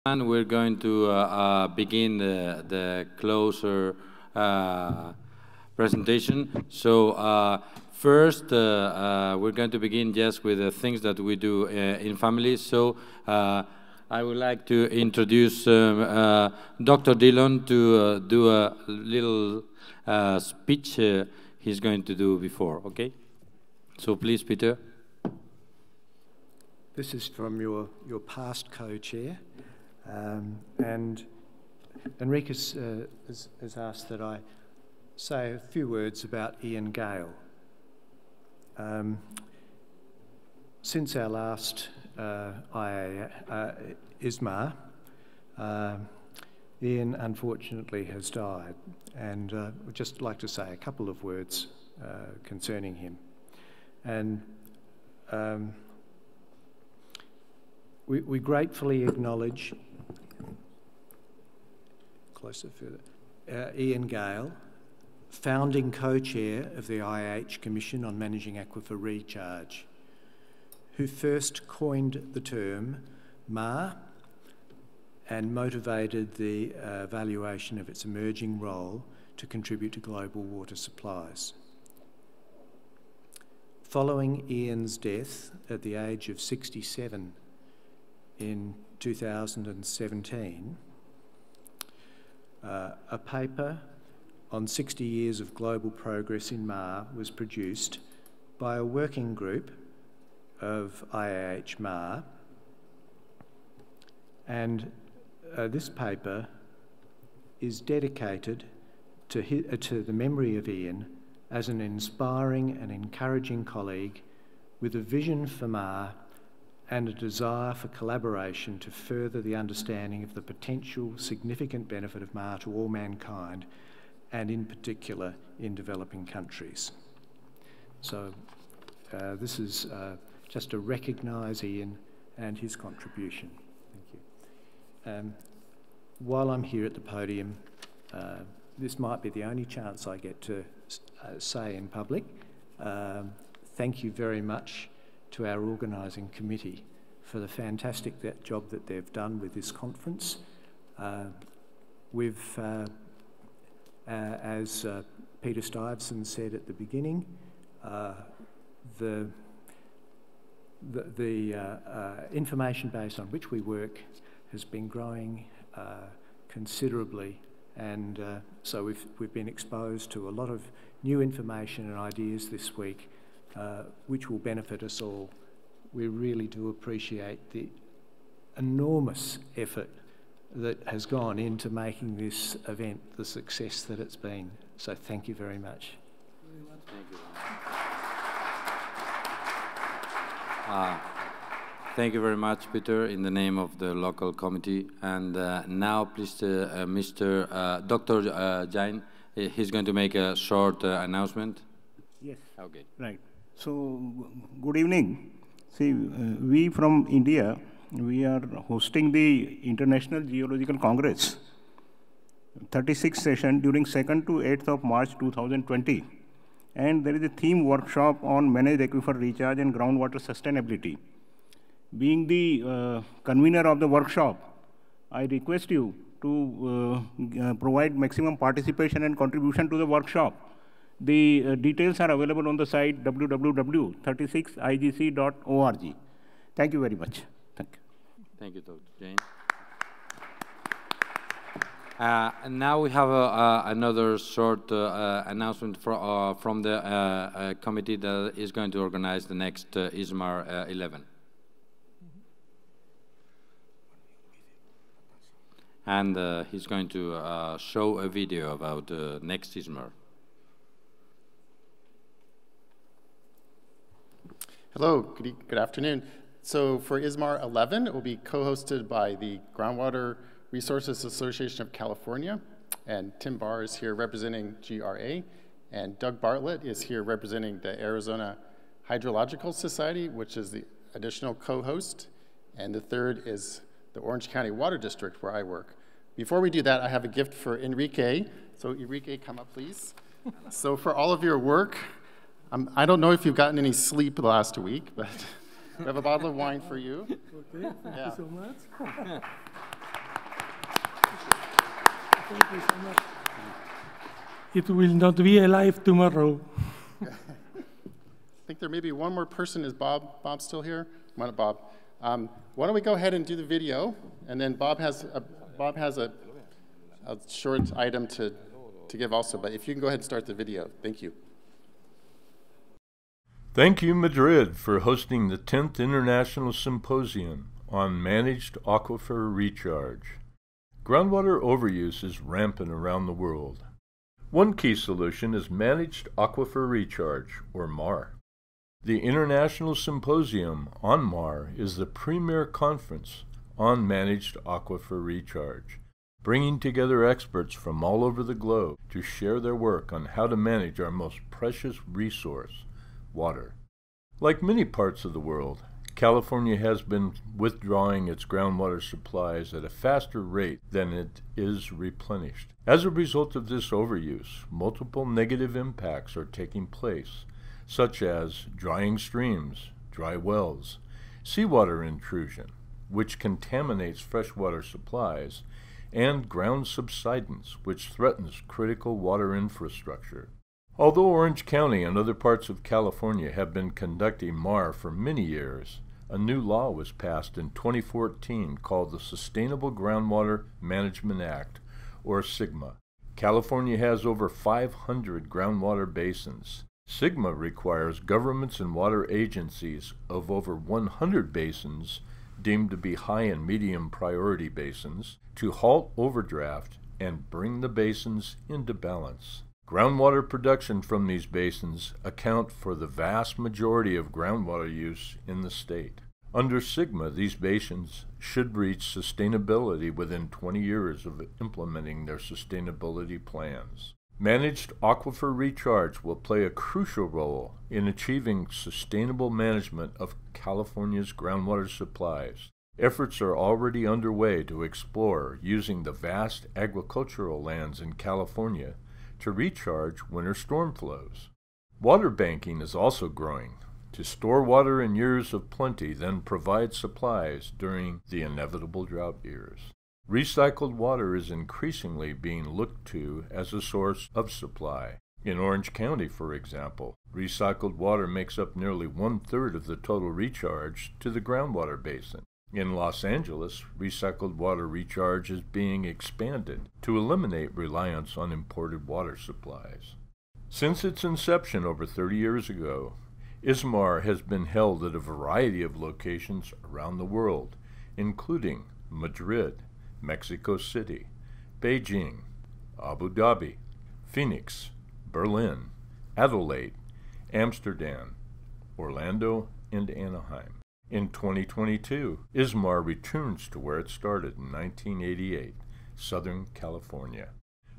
And we're going to begin the closer presentation. So first, we're going to begin just with the things that we do in families. So I would like to introduce Dr. Dillon to do a little speech he's going to do before, okay? So please, Peter. This is from your past co-chair. And Enriquez has asked that I say a few words about Ian Gale. Since our last ISMAR, Ian unfortunately has died, and I'd just like to say a couple of words concerning him. And we gratefully acknowledge Ian Gale, founding co-chair of the IAH Commission on Managing Aquifer Recharge, who first coined the term MAR and motivated the evaluation of its emerging role to contribute to global water supplies. Following Ian's death at the age of 67 in 2017, a paper on 60 years of global progress in MAR was produced by a working group of IAH MAR, and this paper is dedicated to the memory of Ian as an inspiring and encouraging colleague with a vision for MAR and a desire for collaboration to further the understanding of the potential significant benefit of MAR to all mankind, and in particular in developing countries. So this is just to recognise Ian and his contribution. Thank you. While I'm here at the podium, this might be the only chance I get to say in public, thank you very much to our organising committee for the fantastic job that they've done with this conference. As Peter Stuyvesant said at the beginning, the information base on which we work has been growing considerably, and so we've been exposed to a lot of new information and ideas this week, which will benefit us all. We really do appreciate the enormous effort that has gone into making this event the success that it's been. So thank you very much. Thank you very much, Peter, in the name of the local committee. And now, please, Mr. Dr. Jain, he's going to make a short announcement. Yes. Okay. Right. So, good evening. See, we from India, we are hosting the International Geological Congress, 36th session during 2nd to 8th of March 2020. And there is a theme workshop on managed aquifer recharge and groundwater sustainability. Being the convener of the workshop, I request you to provide maximum participation and contribution to the workshop. The details are available on the site www.36igc.org. Thank you very much. Thank you. Thank you, Dr. Jain. And now we have another short announcement from the committee that is going to organize the next ISMAR 11. And he's going to show a video about next ISMAR. Hello, good afternoon. So for ISMAR 11, it will be co-hosted by the Groundwater Resources Association of California, and Tim Barr is here representing GRA, and Doug Bartlett is here representing the Arizona Hydrological Society, which is the additional co-host, and the third is the Orange County Water District, where I work. Before we do that, I have a gift for Enrique. So Enrique, come up, please. So for all of your work, I don't know if you've gotten any sleep last week, but we have a bottle of wine for you. Okay, thank you so much. Thank you so much. It will not be alive tomorrow. I think there may be one more person. Is Bob still here? Come on, Bob. Why don't we go ahead and do the video, and then Bob has a short item to give also, but if you can go ahead and start the video. Thank you. Thank you, Madrid, for hosting the 10th International Symposium on Managed Aquifer Recharge. Groundwater overuse is rampant around the world. One key solution is Managed Aquifer Recharge, or MAR. The International Symposium on MAR is the premier conference on Managed Aquifer Recharge, bringing together experts from all over the globe to share their work on how to manage our most precious resource, water. Like many parts of the world, California has been withdrawing its groundwater supplies at a faster rate than it is replenished. As a result of this overuse, multiple negative impacts are taking place, such as drying streams, dry wells, seawater intrusion, which contaminates freshwater supplies, and ground subsidence, which threatens critical water infrastructure. Although Orange County and other parts of California have been conducting MAR for many years, a new law was passed in 2014 called the Sustainable Groundwater Management Act, or SGMA. California has over 500 groundwater basins. SGMA requires governments and water agencies of over 100 basins deemed to be high and medium priority basins to halt overdraft and bring the basins into balance. Groundwater production from these basins account for the vast majority of groundwater use in the state. Under SGMA, these basins should reach sustainability within 20 years of implementing their sustainability plans. Managed aquifer recharge will play a crucial role in achieving sustainable management of California's groundwater supplies. Efforts are already underway to explore using the vast agricultural lands in California to recharge winter storm flows. Water banking is also growing to store water in years of plenty, then provide supplies during the inevitable drought years. Recycled water is increasingly being looked to as a source of supply. In Orange County, for example, recycled water makes up nearly 1/3 of the total recharge to the groundwater basin. In Los Angeles, recycled water recharge is being expanded to eliminate reliance on imported water supplies. Since its inception over 30 years ago, ISMAR has been held at a variety of locations around the world, including Madrid, Mexico City, Beijing, Abu Dhabi, Phoenix, Berlin, Adelaide, Amsterdam, Orlando, and Anaheim. In 2022, ISMAR returns to where it started in 1988, Southern California.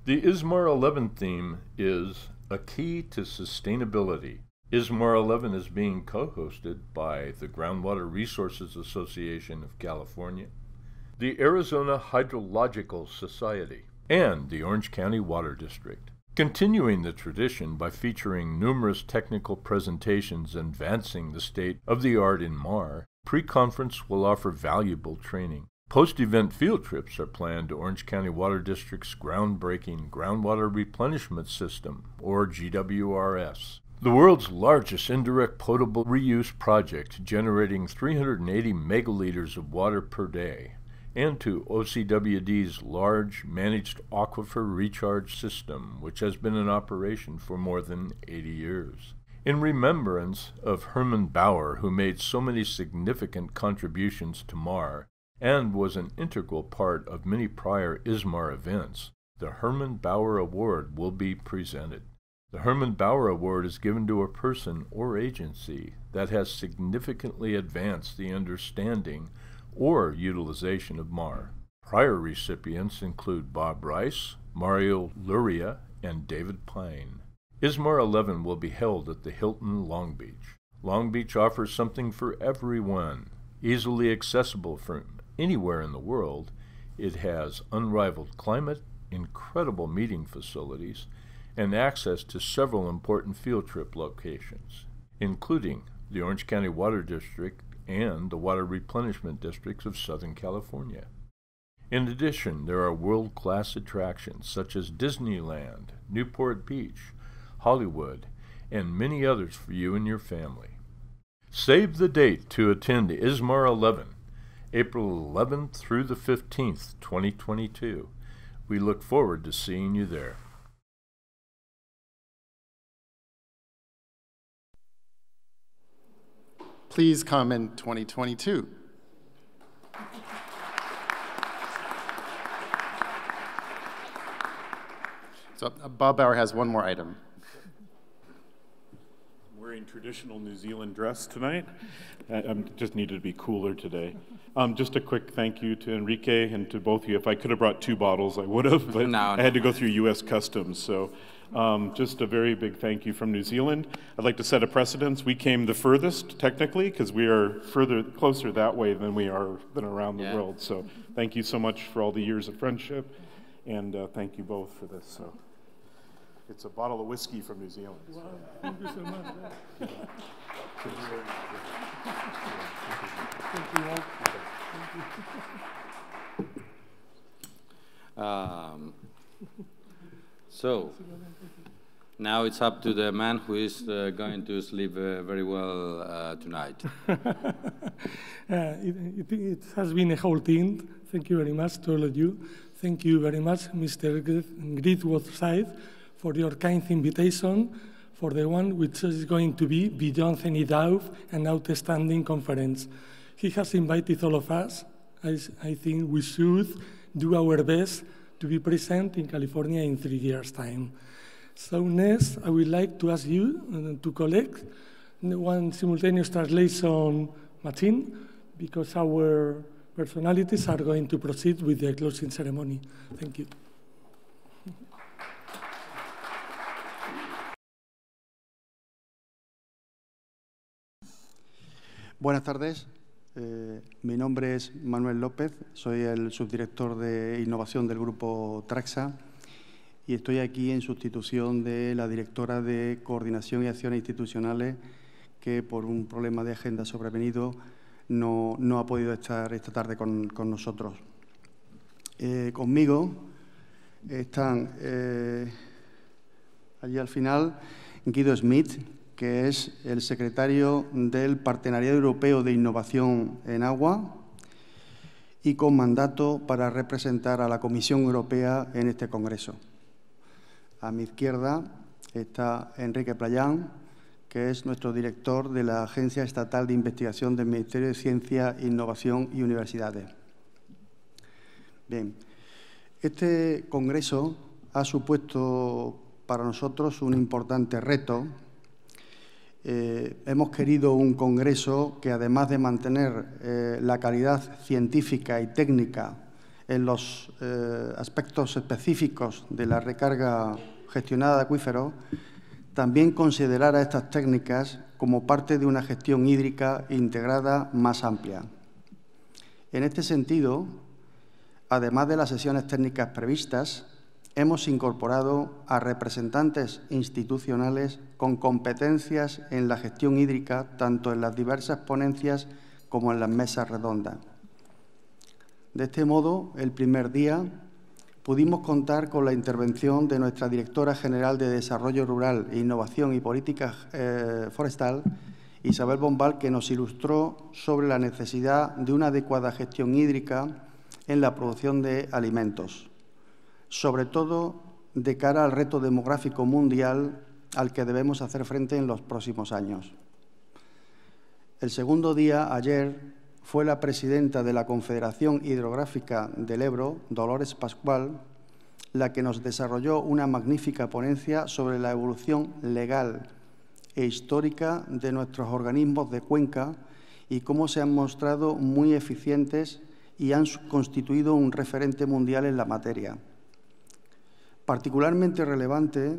The ISMAR11 theme is A Key to Sustainability. ISMAR11 is being co-hosted by the Groundwater Resources Association of California, the Arizona Hydrological Society, and the Orange County Water District. Continuing the tradition by featuring numerous technical presentations advancing the state of the art in MAR, pre-conference will offer valuable training. Post-event field trips are planned to Orange County Water District's groundbreaking Groundwater Replenishment System, or GWRS. The world's largest indirect potable reuse project, generating 380 megaliters of water per day, and to OCWD's large managed aquifer recharge system, which has been in operation for more than 80 years. In remembrance of Herman Bauer, who made so many significant contributions to MAR and was an integral part of many prior ISMAR events, the Herman Bauer Award will be presented. The Herman Bauer Award is given to a person or agency that has significantly advanced the understanding or utilization of MAR. Prior recipients include Bob Rice, Mario Luria, and David Pine. ISMAR11 will be held at the Hilton Long Beach. Long Beach offers something for everyone. Easily accessible from anywhere in the world, it has unrivaled climate, incredible meeting facilities, and access to several important field trip locations, including the Orange County Water District and the Water Replenishment Districts of Southern California. In addition, there are world-class attractions such as Disneyland, Newport Beach, Hollywood, and many others for you and your family. Save the date to attend ISMAR 11, April 11th through the 15th, 2022. We look forward to seeing you there. Please come in 2022. So Bob Bauer has one more item. Wearing traditional New Zealand dress tonight. I just needed to be cooler today. Just a quick thank you to Enrique and to both of you. If I could have brought 2 bottles, I would have, but I had to go through U.S. Customs. So just a very big thank you from New Zealand. I'd like to set a precedence. We came the furthest, technically, because we are closer that way than we are around the world. So thank you so much for all the years of friendship, and thank you both for this. So. It's a bottle of whiskey from New Zealand. Wow, thank you so much. So, now it's up to the man who is going to sleep very well tonight. It has been a whole thing. Thank you very much to all of you. Thank you very much, Mr. Gridwood-Side, for your kind invitation for the one which is going to be, beyond any doubt, an outstanding conference. He has invited all of us. I think we should do our best to be present in California in 3 years' time. So next, I would like to ask you to collect one simultaneous translation machine, because our personalities are going to proceed with the closing ceremony. Thank you. Buenas tardes, mi nombre es Manuel López, soy el subdirector de innovación del Grupo Tragsa y estoy aquí en sustitución de la directora de Coordinación y Acciones Institucionales, que por un problema de agenda sobrevenido no ha podido estar esta tarde con nosotros. Conmigo están allí al final Guido Schmidt, que es el secretario del Partenariado Europeo de Innovación en Agua y con mandato para representar a la Comisión Europea en este congreso. A mi izquierda está Enrique Playán, que es nuestro director de la Agencia Estatal de Investigación del Ministerio de Ciencia, Innovación y Universidades. Bien, este congreso ha supuesto para nosotros un importante reto. Hemos querido un congreso que, además de mantener la calidad científica y técnica en los aspectos específicos de la recarga gestionada de acuíferos, también considerara estas técnicas como parte de una gestión hídrica integrada más amplia. En este sentido, además de las sesiones técnicas previstas, hemos incorporado a representantes institucionales con competencias en la gestión hídrica, tanto en las diversas ponencias como en las mesas redondas. De este modo, el primer día pudimos contar con la intervención de nuestra directora general de Desarrollo Rural, Innovación y Política Forestal, Isabel Bombal, que nos ilustró sobre la necesidad de una adecuada gestión hídrica en la producción de alimentos, sobre todo de cara al reto demográfico mundial al que debemos hacer frente en los próximos años. El segundo día, ayer, fue la presidenta de la Confederación Hidrográfica del Ebro, Dolores Pascual, la que nos desarrolló una magnífica ponencia sobre la evolución legal e histórica de nuestros organismos de cuenca y cómo se han mostrado muy eficientes y han constituido un referente mundial en la materia. Particularmente relevante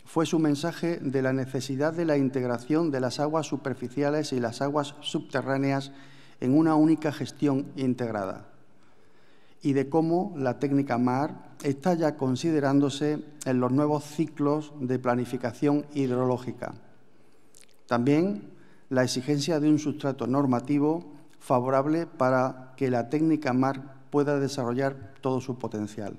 fue su mensaje de la necesidad de la integración de las aguas superficiales y las aguas subterráneas en una única gestión integrada, y de cómo la técnica MAR está ya considerándose en los nuevos ciclos de planificación hidrológica. También la exigencia de un sustrato normativo favorable para que la técnica MAR pueda desarrollar todo su potencial.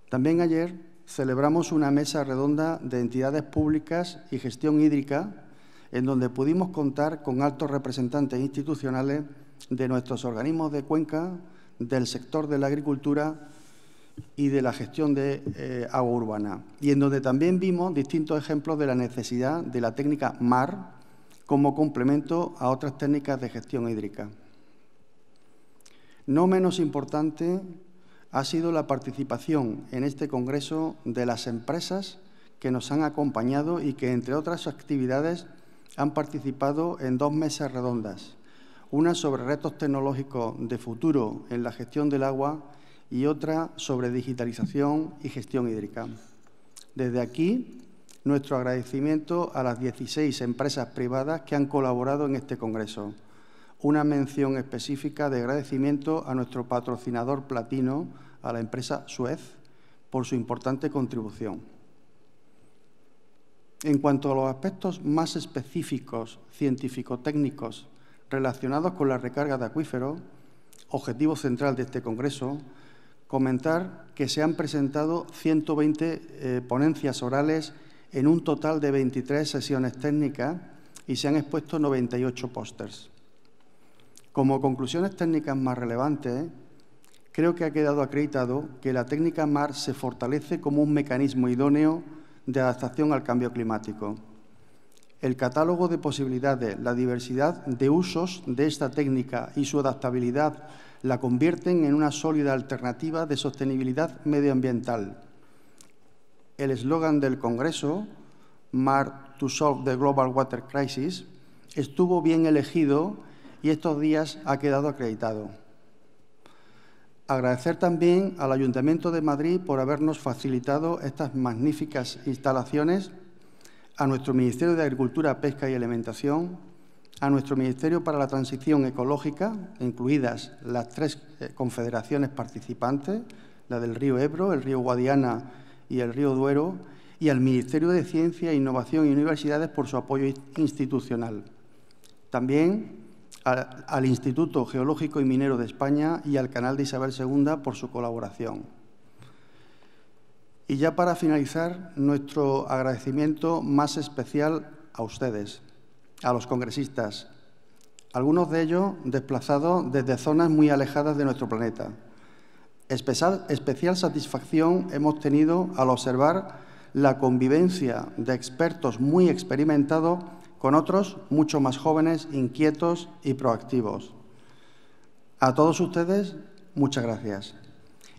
También ayer celebramos una mesa redonda de entidades públicas y gestión hídrica, en donde pudimos contar con altos representantes institucionales de nuestros organismos de cuenca, del sector de la agricultura y de la gestión de agua urbana, y en donde también vimos distintos ejemplos de la necesidad de la técnica MAR como complemento a otras técnicas de gestión hídrica. No menos importante ha sido la participación en este congreso de las empresas que nos han acompañado y que, entre otras actividades, han participado en 2 mesas redondas, una sobre retos tecnológicos de futuro en la gestión del agua y otra sobre digitalización y gestión hídrica. Desde aquí, nuestro agradecimiento a las 16 empresas privadas que han colaborado en este congreso. Una mención específica de agradecimiento a nuestro patrocinador platino, a la empresa Suez, por su importante contribución. En cuanto a los aspectos más específicos, científico-técnicos, relacionados con la recarga de acuíferos, objetivo central de este congreso, comentar que se han presentado 120 ponencias orales en un total de 23 sesiones técnicas y se han expuesto 98 pósters. Como conclusiones técnicas más relevantes, creo que ha quedado acreditado que la técnica MAR se fortalece como un mecanismo idóneo de adaptación al cambio climático. El catálogo de posibilidades, la diversidad de usos de esta técnica y su adaptabilidad la convierten en una sólida alternativa de sostenibilidad medioambiental. El eslogan del Congreso, MAR to Solve the Global Water Crisis, estuvo bien elegido y estos días ha quedado acreditado. Agradecer también al Ayuntamiento de Madrid por habernos facilitado estas magníficas instalaciones, a nuestro Ministerio de Agricultura, Pesca y Alimentación, a nuestro Ministerio para la Transición Ecológica, incluidas las 3 confederaciones participantes, la del río Ebro, el río Guadiana y el río Duero, y al Ministerio de Ciencia, Innovación y Universidades por su apoyo institucional. También al Instituto Geológico y Minero de España y al Canal de Isabel II por su colaboración. Y ya para finalizar, nuestro agradecimiento más especial a ustedes, a los congresistas, algunos de ellos desplazados desde zonas muy alejadas de nuestro planeta. Especial satisfacción hemos tenido al observar la convivencia de expertos muy experimentados con otros mucho más jóvenes, inquietos y proactivos. A todos ustedes, muchas gracias.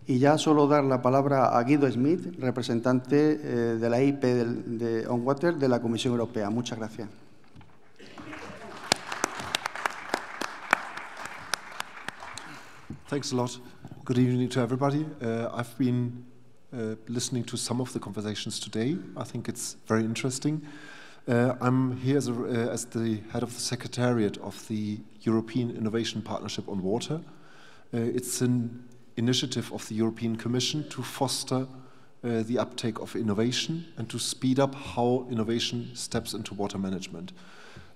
Y ya solo dar la palabra a Guido Smith, representante de la IP de On Water de la Comisión Europea. Muchas gracias. Thanks a lot. Good evening to everybody. I've been listening to some of the conversations today. I think it's very interesting. I'm here as the head of the Secretariat of the European Innovation Partnership on Water. It's an initiative of the European Commission to foster the uptake of innovation and to speed up how innovation steps into water management.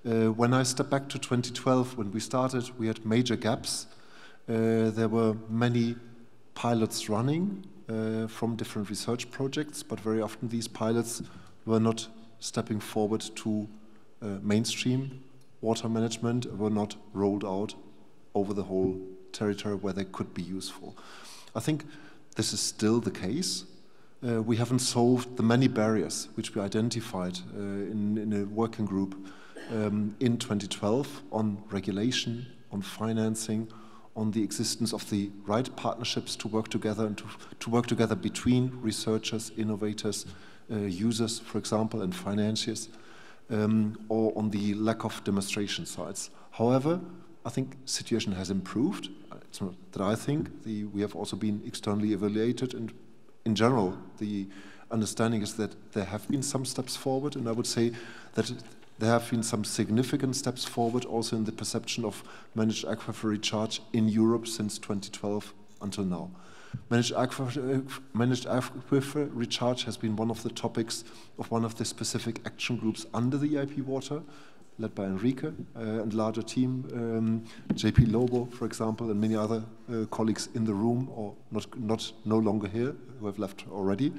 When I step back to 2012, when we started, we had major gaps. There were many pilots running from different research projects, but very often these pilots were not stepping forward to mainstream water management, were not rolled out over the whole territory where they could be useful. I think this is still the case. We haven't solved the many barriers which we identified in a working group in 2012 on regulation, on financing, on the existence of the right partnerships to work together and to work together between researchers, innovators, users, for example, and financiers, or on the lack of demonstration sites. However, I think the situation has improved. It's not that I think. We have also been externally evaluated, and in general, the understanding is that there have been some steps forward, and I would say that there have been some significant steps forward also in the perception of managed aquifer recharge in Europe since 2012 until now. Managed aquifer recharge has been one of the topics of one of the specific action groups under the EIP Water, led by Enrique and larger team, JP Lobo, for example, and many other colleagues in the room, or no longer here, who have left already.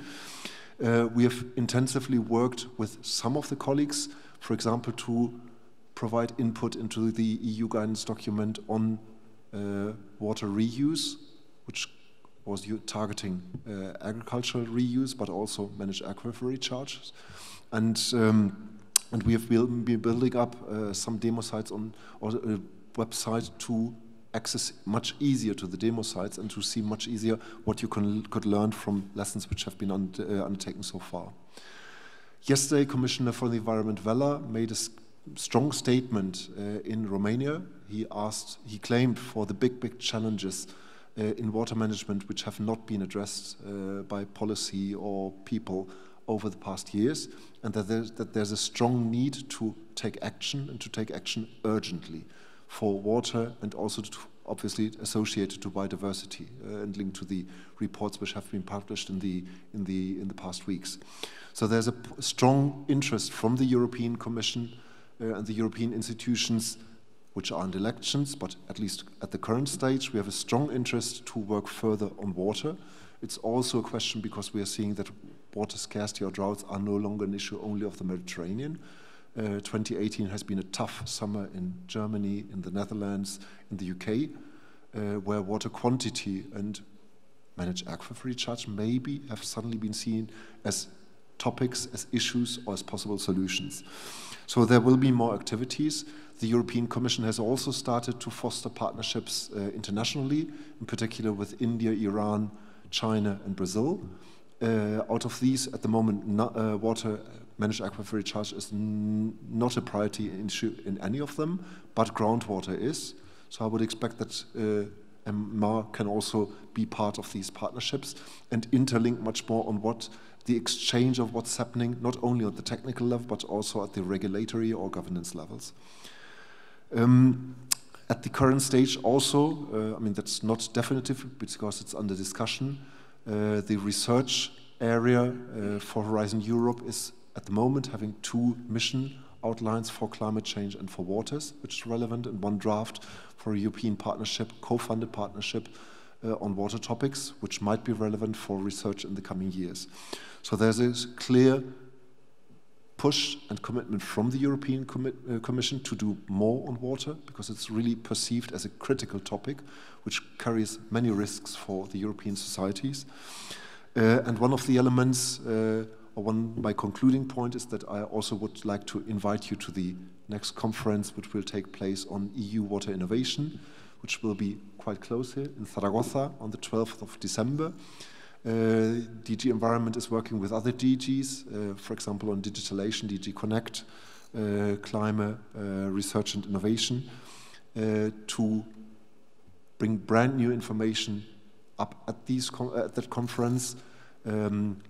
We have intensively worked with some of the colleagues, for example, to provide input into the EU guidance document on water reuse, which was targeting agricultural reuse, but also managed aquifer recharges. And we have been building up some demo sites or a website to access much easier to the demo sites and to see much easier what you could learn from lessons which have been undertaken so far. Yesterday, Commissioner for the Environment Vella made a strong statement in Romania. He claimed for the big challenges in water management which have not been addressed by policy or people over the past years, and that there's a strong need to take action, and to take action urgently for water, and also obviously associated to biodiversity and linked to the reports which have been published in the past weeks. So there's a strong interest from the European Commission and the European institutions which are in elections, but at least at the current stage, we have a strong interest to work further on water. It's also a question because we are seeing that water scarcity or droughts are no longer an issue only of the Mediterranean. 2018 has been a tough summer in Germany, in the Netherlands, in the UK, where water quantity and managed aquifer recharge maybe have suddenly been seen as topics, as issues, or as possible solutions. So there will be more activities. The European Commission has also started to foster partnerships internationally, in particular with India, Iran, China, and Brazil. Out of these, at the moment, water managed aquifer recharge is not a priority issue in any of them, but groundwater is. So I would expect that MAR can also be part of these partnerships and interlink much more on what the exchange of what's happening, not only at the technical level, but also at the regulatory or governance levels. At the current stage also, I mean, that's not definitive because it's under discussion. The research area for Horizon Europe is at the moment having 2 mission outlines for climate change and for waters, which is relevant, and 1 draft for a European partnership, co-funded partnership on water topics, which might be relevant for research in the coming years. So there's a clear push and commitment from the European Commission to do more on water, because it's really perceived as a critical topic which carries many risks for the European societies. And one of the elements, my concluding point, is that I also would like to invite you to the next conference, which will take place on EU water innovation, which will be quite close here in Zaragoza on the 12th of December. DG Environment is working with other DGs, for example, on digitalization, DG Connect, climate, research and innovation, to bring brand new information up at that conference,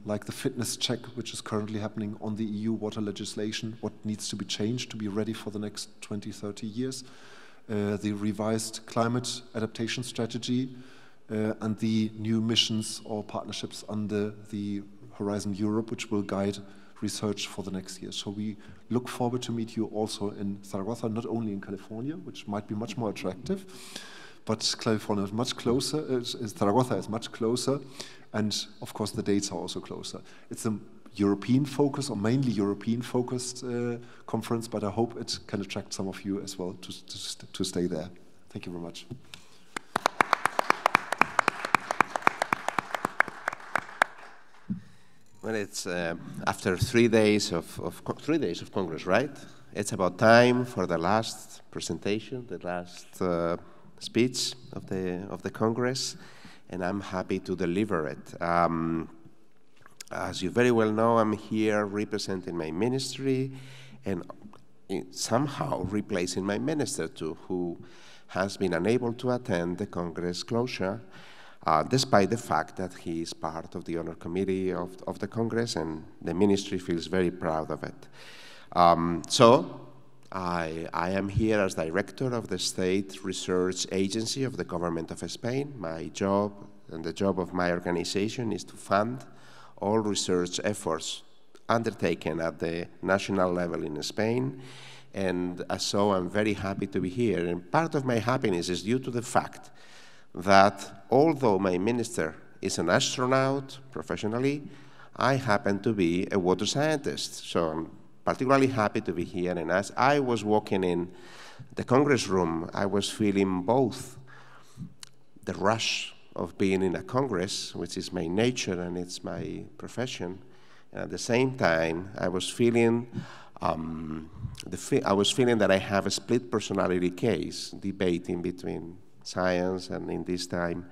like the fitness check, which is currently happening on the EU water legislation, what needs to be changed to be ready for the next 20, 30 years, the revised climate adaptation strategy, and the new missions or partnerships under the Horizon Europe, which will guide research for the next year. So we look forward to meet you also in Zaragoza, not only in California, which might be much more attractive, but California is much closer, Zaragoza is much closer, and of course the dates are also closer. It's a European focus, or mainly European focused conference, but I hope it can attract some of you as well to stay there. Thank you very much. Well, it's after 3 days of 3 days of Congress, right? It's about time for the last presentation, the last speech of the Congress, and I'm happy to deliver it. As you very well know, I'm here representing my ministry and somehow replacing my minister too, who has been unable to attend the Congress closure, despite the fact that he is part of the honor committee of the Congress, and the ministry feels very proud of it. So I am here as director of the State Research Agency of the Government of Spain. My job and the job of my organization is to fund all research efforts undertaken at the national level in Spain, And so I'm very happy to be here. And part of my happiness is due to the fact that although my minister is an astronaut professionally, I happen to be a water scientist. So I'm particularly happy to be here. And as I was walking in the Congress room, I was feeling both the rush of being in a Congress, which is my nature and it's my profession, and at the same time, I was feeling that I have a split personality case, debating between science and in this time,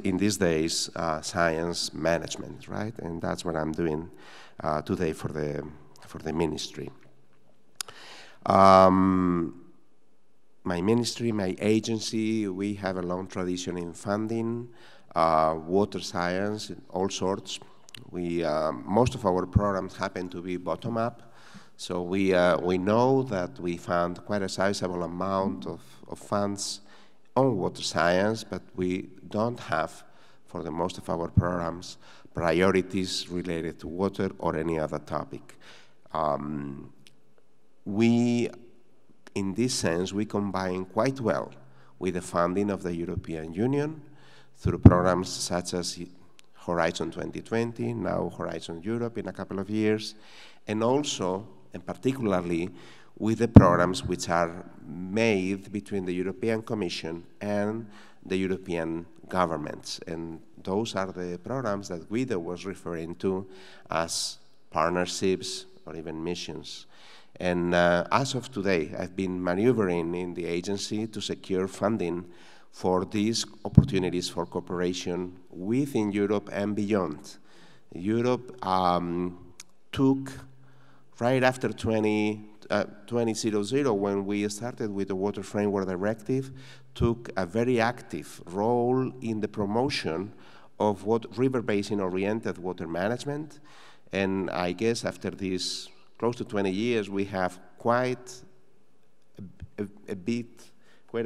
in these days, science management, right? And that's what I'm doing today for the ministry. My ministry, my agency, we have a long tradition in funding water science, all sorts. Most of our programs happen to be bottom-up, so we know that we found quite a sizable amount of funds on water science, but we don't have, for the most of our programs, priorities related to water or any other topic. In this sense, we combine quite well with the funding of the European Union through programs such as Horizon 2020, now Horizon Europe in a couple of years, and also, and particularly, with the programs which are made between the European Commission and the European governments. And those are the programs that Guido was referring to as partnerships or even missions. And as of today, I've been maneuvering in the agency to secure funding for these opportunities for cooperation within Europe and beyond. Europe took, right after 2000, when we started with the Water Framework Directive, took a very active role in the promotion of river basin-oriented water management. And I guess after these close to 20 years, we have quite a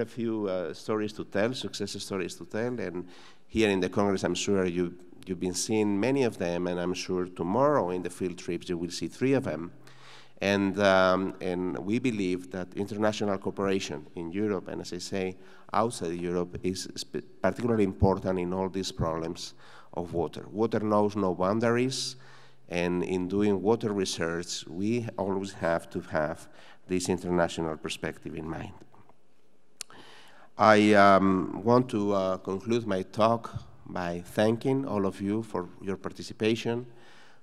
few stories to tell, success stories to tell. And here in the Congress, I'm sure you've been seeing many of them, and I'm sure tomorrow in the field trips, you will see 3 of them. And we believe that international cooperation in Europe, and as I say, outside Europe, is particularly important in all these problems of water. Water knows no boundaries. And in doing water research, we always have to have this international perspective in mind. I want to conclude my talk by thanking all of you for your participation,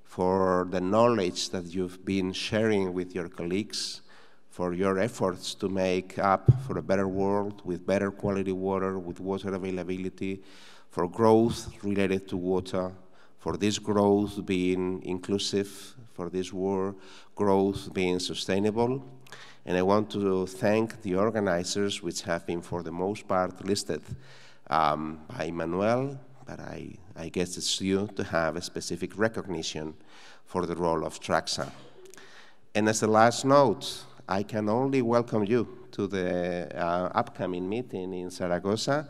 for the knowledge that you've been sharing with your colleagues, for your efforts to make up for a better world with better quality water, with water availability, for growth related to water, for this growth being inclusive, for this growth being sustainable. And I want to thank the organizers, which have been, for the most part, listed by Manuel, but I guess it's due to have a specific recognition for the role of Tragsa. And as a last note, I can only welcome you to the upcoming meeting in Zaragoza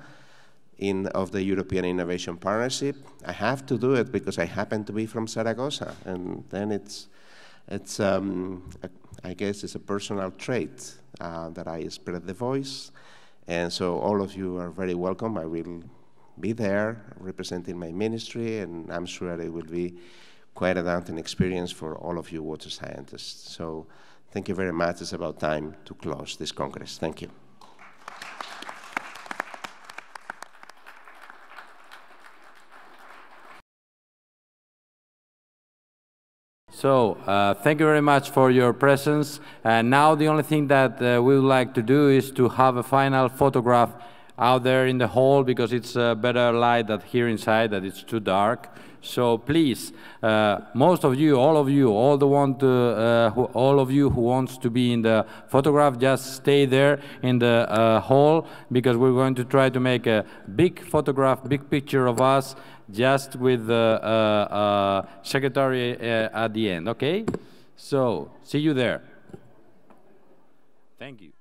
of the European Innovation Partnership. I have to do it because I happen to be from Zaragoza, and then I guess it's a personal trait that I spread the voice, and so all of you are very welcome. I will be there representing my ministry, and I'm sure it will be quite a daunting experience for all of you water scientists. So thank you very much. It's about time to close this Congress. Thank you. So, thank you very much for your presence. And now the only thing that we would like to do is to have a final photograph out there in the hall, because it's a better light than here inside, that it's too dark. So please, most of you, all of you, all of you who wants to be in the photograph, just stay there in the hall, because we're going to try to make a big photograph, big picture of us, just with the secretary at the end, okay? So, see you there. Thank you.